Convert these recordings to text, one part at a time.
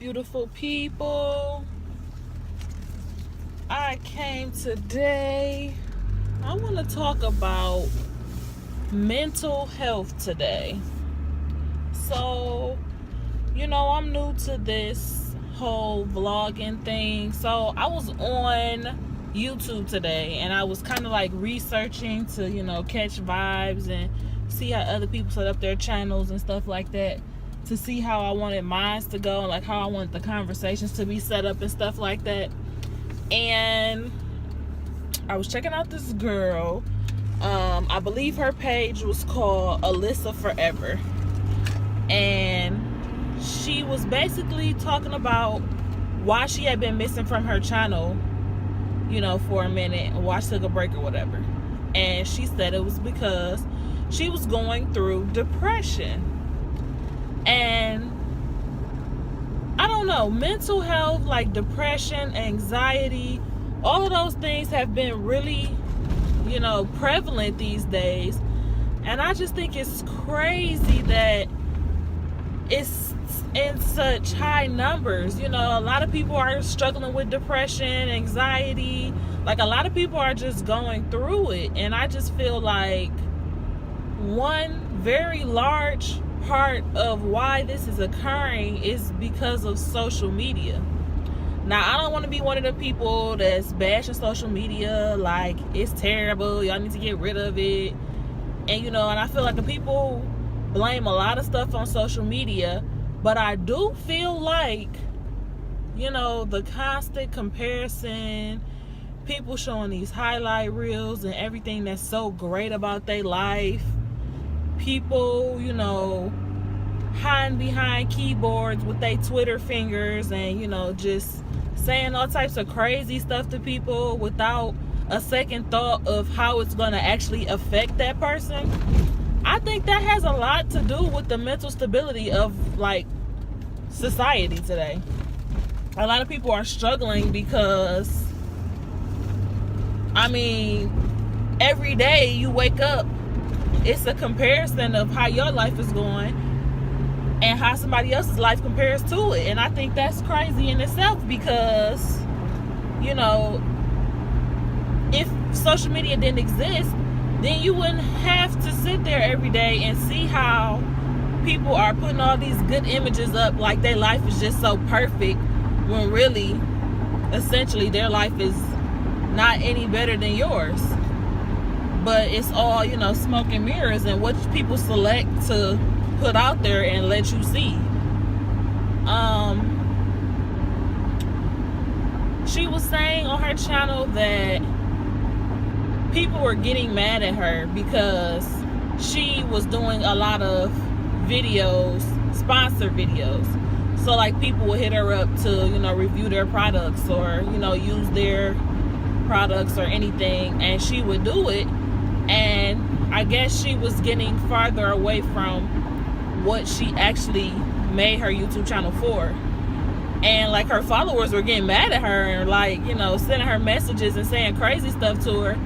beautiful people. I came today. I want to talk about mental health today. So, I'm new to this whole vlogging thing. So, I was on YouTube today and I was kind of like researching to, catch vibes and see how other people set up their channels and stuff like that, to see how I wanted mine to go and like how I wanted the conversations to be set up and stuff like that. And I was checking out this girl. I believe her page was called Alyssa Forever, and she was basically talking about why she had been missing from her channel, for a minute, and why she took a break or whatever. And she said it was because she was going through depression. And I don't know, mental health, like depression, anxiety, all of those things have been really, prevalent these days. And I just think it's crazy that it's in such high numbers. A lot of people are struggling with depression, anxiety. Like, a lot of people are just going through it. And I just feel like one very large part of why this is occurring is because of social media. Now, I don't want to be one of the people that's bashing social media like it's terrible, y'all need to get rid of it. And I feel like the people blame a lot of stuff on social media, but I do feel like the constant comparison, people showing these highlight reels and everything that's so great about their life, people hiding behind keyboards with their Twitter fingers and just saying all types of crazy stuff to people without a second thought of how it's going to actually affect that person. I think that has a lot to do with the mental stability of like society today. A lot of people are struggling because every day you wake up, it's a comparison of how your life is going and how somebody else's life compares to it. And I think that's crazy in itself because, if social media didn't exist, then you wouldn't have to sit there every day and see how people are putting all these good images up like their life is just so perfect, when really, essentially, their life is not any better than yours. But it's all, smoke and mirrors and what people select to put out there and let you see. She was saying on her channel that people were getting mad at her because she was doing a lot of videos, sponsored videos. So like people would hit her up to, review their products or, use their products or anything, and she would do it. And I guess she was getting farther away from what she actually made her YouTube channel for. And like her followers were getting mad at her and like, sending her messages and saying crazy stuff to her.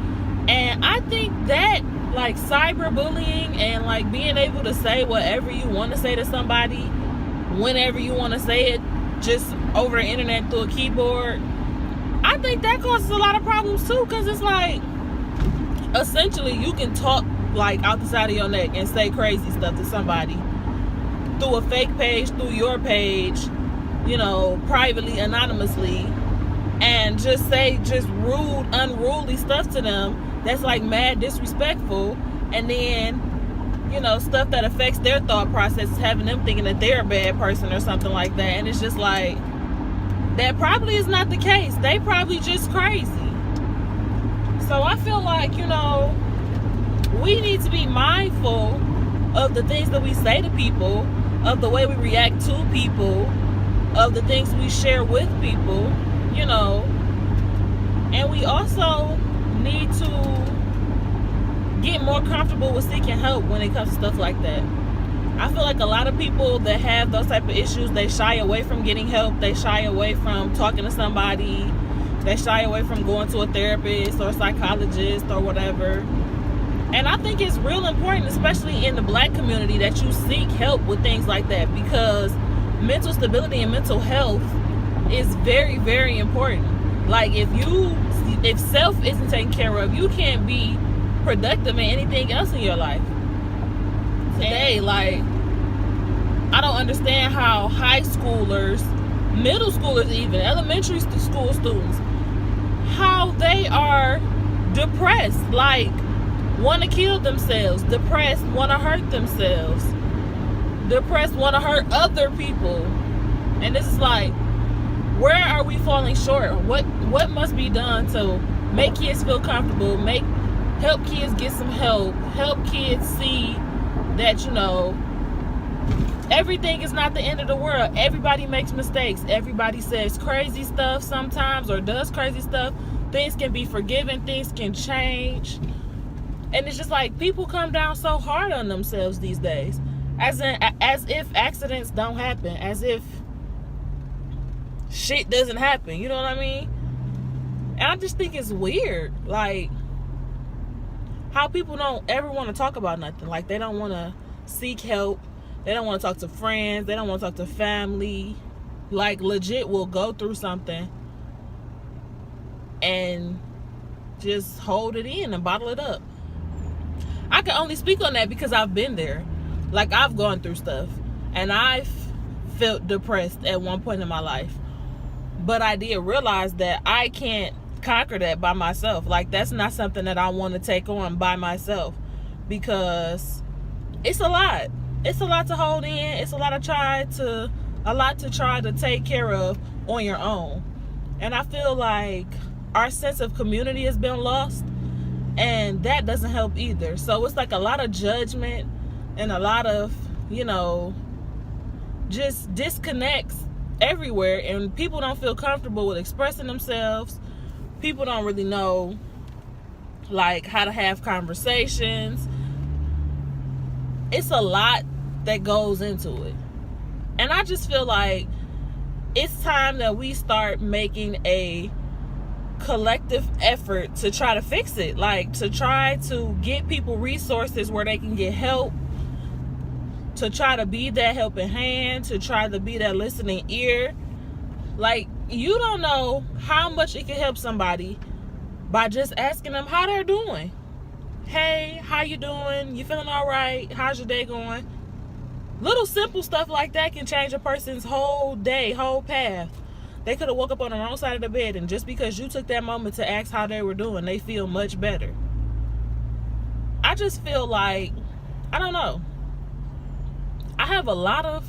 And I think that like cyberbullying and like being able to say whatever you want to say to somebody whenever you want to say it, just over the internet through a keyboard, I think that causes a lot of problems too. Because it's like, essentially you can talk like out the side of your neck and say crazy stuff to somebody through a fake page, through your page, privately, anonymously, and just say rude, unruly stuff to them that's like mad disrespectful. And then stuff that affects their thought process, having them thinking that they're a bad person or something like that. And it's just like, that probably is not the case. They probably just crazy. So I feel like, we need to be mindful of the things that we say to people, of the way we react to people, of the things we share with people, and we also need to get more comfortable with seeking help when it comes to stuff like that. I feel like a lot of people that have those type of issues, they shy away from getting help. They shy away from talking to somebody. They shy away from going to a therapist or a psychologist or whatever. And I think it's real important, especially in the Black community, that you seek help with things like that, because mental stability and mental health is very, very important. Like, if self isn't taken care of, you can't be productive in anything else in your life. Today, like, I don't understand how high schoolers, middle schoolers, even elementary school students, how they are depressed, like want to kill themselves, depressed, want to hurt themselves, depressed, want to hurt other people. And this is like, where are we falling short? What must be done to make kids feel comfortable, help kids get some help kids see that, you know, everything is not the end of the world. Everybody makes mistakes. Everybody says crazy stuff sometimes or does crazy stuff. Things can be forgiven. Things can change. And it's just like, people come down so hard on themselves these days. As if accidents don't happen. As if shit doesn't happen. You know what I mean? And I just think it's weird. Like, how people don't ever want to talk about nothing. Like, they don't want to seek help. They don't want to talk to friends. They don't want to talk to family. Like, legit will go through something and just hold it in and bottle it up. I can only speak on that because I've been there. Like, I've gone through stuff. And I've felt depressed at one point in my life. But I did realize that I can't conquer that by myself. Like, that's not something that I want to take on by myself. Because it's a lot. It's a lot to hold in. It's a lot to try to take care of on your own. And I feel like our sense of community has been lost, and that doesn't help either. So it's like a lot of judgment and a lot of, you know, just disconnects everywhere, and people don't feel comfortable with expressing themselves. People don't really know, like, how to have conversations. It's a lot that goes into it. And I just feel like it's time that we start making a collective effort to try to fix it. Like, to try to get people resources where they can get help, to try to be that helping hand, to try to be that listening ear. Like, you don't know how much it can help somebody by just asking them how they're doing. Hey, how you doing? You feeling all right? How's your day going? Little simple stuff like that can change a person's whole day, whole path. They could have woke up on the wrong side of the bed, and just because you took that moment to ask how they were doing, they feel much better. I just feel like, I don't know, I have a lot of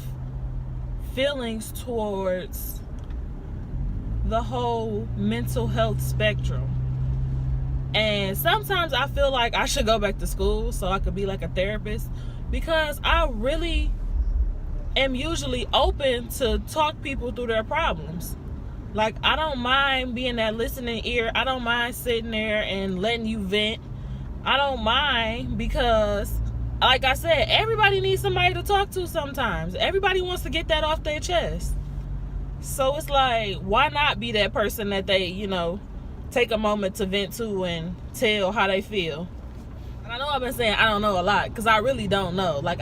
feelings towards the whole mental health spectrum. And sometimes I feel like I should go back to school so I could be like a therapist, because I really am usually open to talk people through their problems. Like, I don't mind being that listening ear. I don't mind sitting there and letting you vent. I don't mind, because, like I said, everybody needs somebody to talk to sometimes. Everybody wants to get that off their chest. So it's like, why not be that person that they, you know, take a moment to vent to and tell how they feel. And I know I've been saying I don't know a lot, because I really don't know. Like,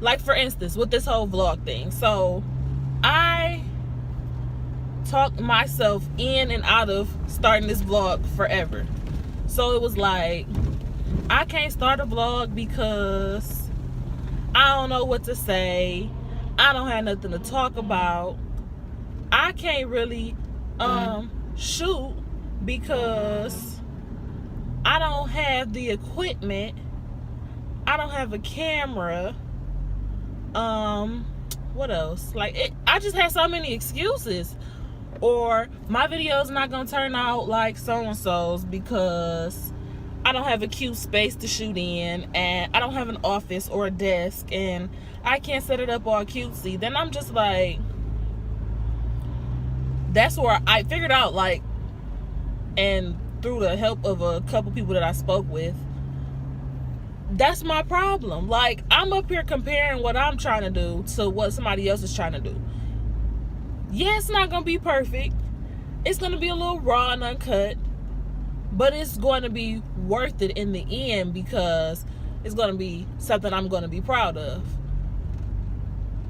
like, for instance, with this whole vlog thing. So I talked myself in and out of starting this vlog forever. So it was like, I can't start a vlog because I don't know what to say. I don't have nothing to talk about. I can't really shoot because I don't have the equipment. I don't have a camera. What else? Like, I just had so many excuses. Or my video's not gonna turn out like so-and-so's because I don't have a cute space to shoot in, and I don't have an office or a desk, and I can't set it up all cutesy. Then I'm just like, that's where I figured out, like, and through the help of a couple people that I spoke with, that's my problem. Like, I'm up here comparing what I'm trying to do to what somebody else is trying to do. Yeah, it's not gonna be perfect. It's gonna be a little raw and uncut, but it's going to be worth it in the end, because is going to be something I'm going to be proud of.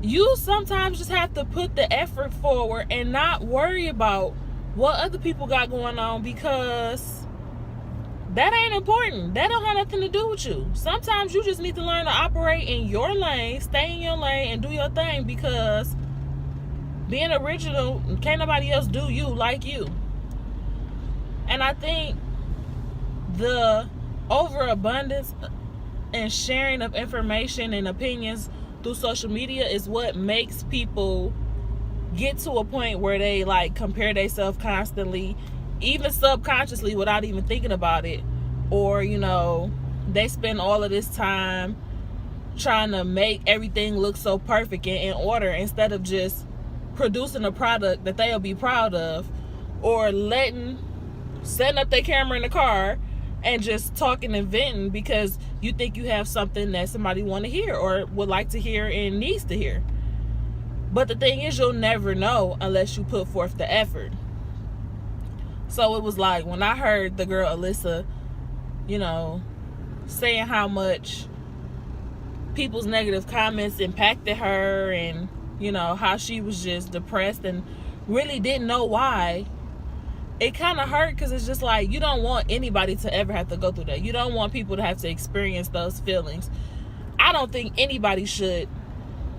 You sometimes just have to put the effort forward and not worry about what other people got going on, because that ain't important. That don't have nothing to do with you. Sometimes you just need to learn to operate in your lane, stay in your lane, and do your thing, because being original, can't nobody else do you like you. And I think the overabundance and sharing of information and opinions through social media is what makes people get to a point where they like compare themselves constantly, even subconsciously, without even thinking about it. Or, you know, they spend all of this time trying to make everything look so perfect and in order, instead of just producing a product that they'll be proud of, or setting up their camera in the car and just talking and venting because you think you have something that somebody want to hear or would like to hear and needs to hear. But the thing is, you'll never know unless you put forth the effort. So it was like, when I heard the girl Alyssa, you know, saying how much people's negative comments impacted her, and, you know, how she was just depressed and really didn't know why, it kind of hurt, because it's just like, you don't want anybody to ever have to go through that. You don't want people to have to experience those feelings. I don't think anybody should.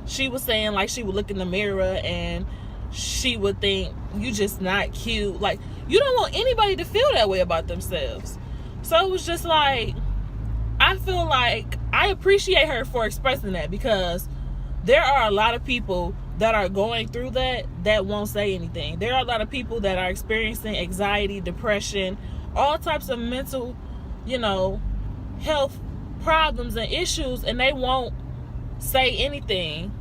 She was saying, like, she would look in the mirror and she would think, you just not cute. Like, you don't want anybody to feel that way about themselves. So it was just like, I feel like I appreciate her for expressing that, because there are a lot of people that are going through that won't say anything. There are a lot of people that are experiencing anxiety, depression, all types of mental, you know, health problems and issues, and they won't say anything.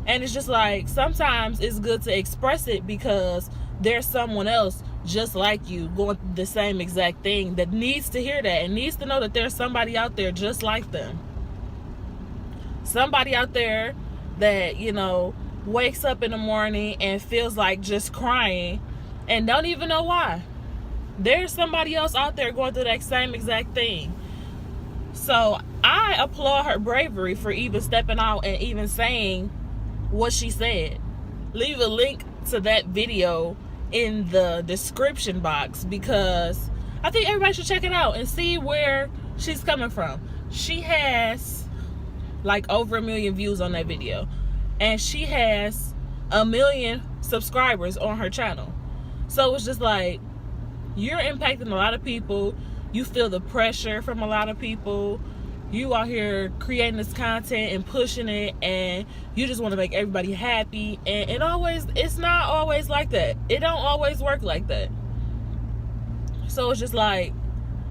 And it's just like, sometimes it's good to express it, because there's someone else just like you going through the same exact thing that needs to hear that, and needs to know that there's somebody out there just like them. Somebody out there that, you know, wakes up in the morning and feels like just crying and don't even know why. There's somebody else out there going through that same exact thing. So I applaud her bravery for even stepping out and even saying what she said. Leave a link to that video in the description box, because I think everybody should check it out and see where she's coming from. She has like over 1 million views on that video, and she has 1 million subscribers on her channel. So it's just like, you're impacting a lot of people. You feel the pressure from a lot of people. You out here creating this content and pushing it, and you just want to make everybody happy, and it's not always like that. It don't always work like that. So it's just like,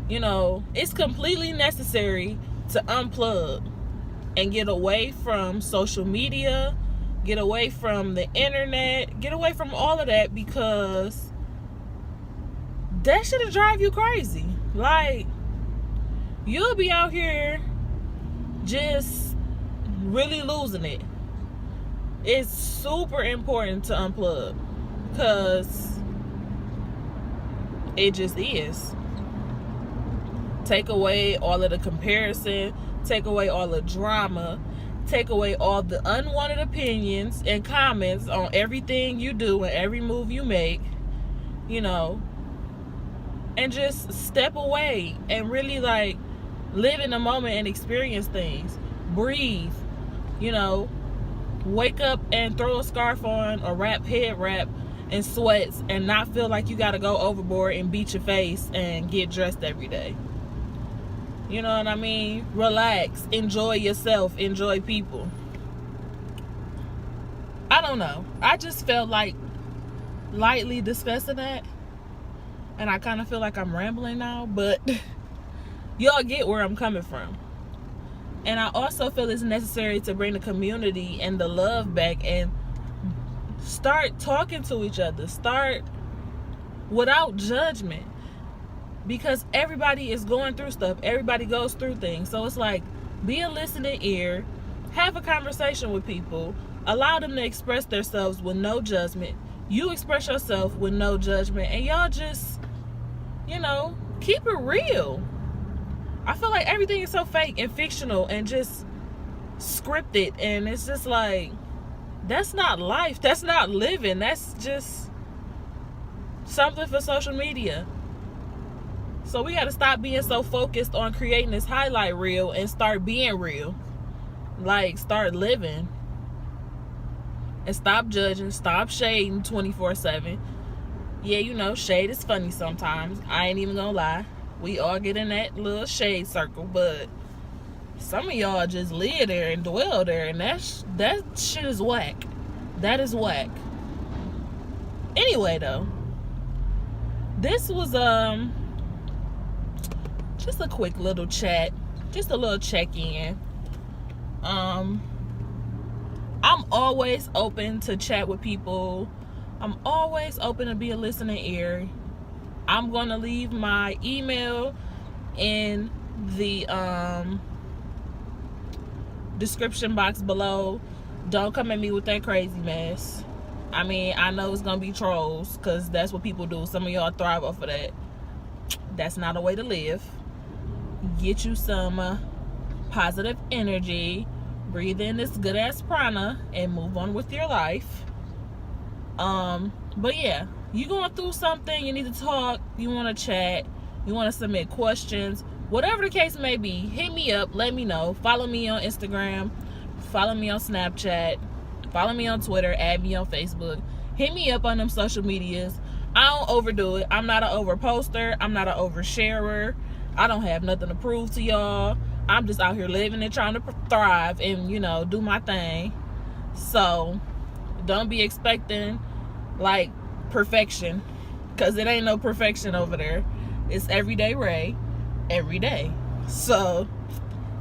you know, it's completely necessary to unplug and get away from social media, get away from the internet, get away from all of that, because that should drive you crazy. Like, you'll be out here just really losing it. It's super important to unplug, because it just is. Take away all of the comparison, take away all the drama, take away all the unwanted opinions and comments on everything you do and every move you make, you know, and just step away and really like live in the moment and experience things. Breathe, you know, wake up and throw a scarf on or head wrap and sweats, and not feel like you gotta go overboard and beat your face and get dressed every day. You know what I mean? Relax, enjoy yourself, enjoy people. I don't know. I just felt like lightly discussing that, and I kind of feel like I'm rambling now, but y'all get where I'm coming from. And I also feel it's necessary to bring the community and the love back, and start talking to each other. Start without judgment, because everybody is going through stuff. Everybody goes through things. So it's like, be a listening ear, have a conversation with people, allow them to express themselves with no judgment. You express yourself with no judgment, and y'all just, you know, keep it real. I feel like everything is so fake and fictional and just scripted, and it's just like, that's not life. That's not living. That's just something for social media. So we got to stop being so focused on creating this highlight reel and start being real. Like, start living. And stop judging. Stop shading 24/7. Yeah, you know, shade is funny sometimes. I ain't even gonna lie. We all get in that little shade circle, but some of y'all just live there and dwell there, and that shit is whack. That is whack. Anyway, though, this was just a quick little chat, just a little check-in. I'm always open to chat with people. I'm always open to be a listening ear. I'm gonna leave my email in the description box below. Don't come at me with that crazy mess. I mean, I know it's gonna be trolls, because that's what people do. Some of y'all thrive off of that. That's not a way to live. Get you some positive energy, breathe in this good ass prana, and move on with your life. But yeah, you going through something, you need to talk, you want to chat, you want to submit questions, whatever the case may be, hit me up, let me know. Follow me on Instagram, follow me on Snapchat, follow me on Twitter, add me on Facebook. Hit me up on them social medias. I don't overdo it. I'm not an over poster. I'm not an oversharer. I don't have nothing to prove to y'all. I'm just out here living and trying to thrive and, you know, do my thing. So don't be expecting like perfection, because it ain't no perfection over there. It's everyday Ray, every day. So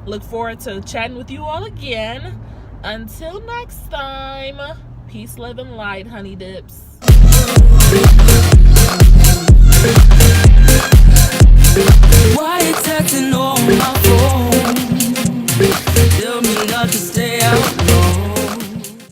look forward to chatting with you all again. Until next time, peace, love, and light, honey dips.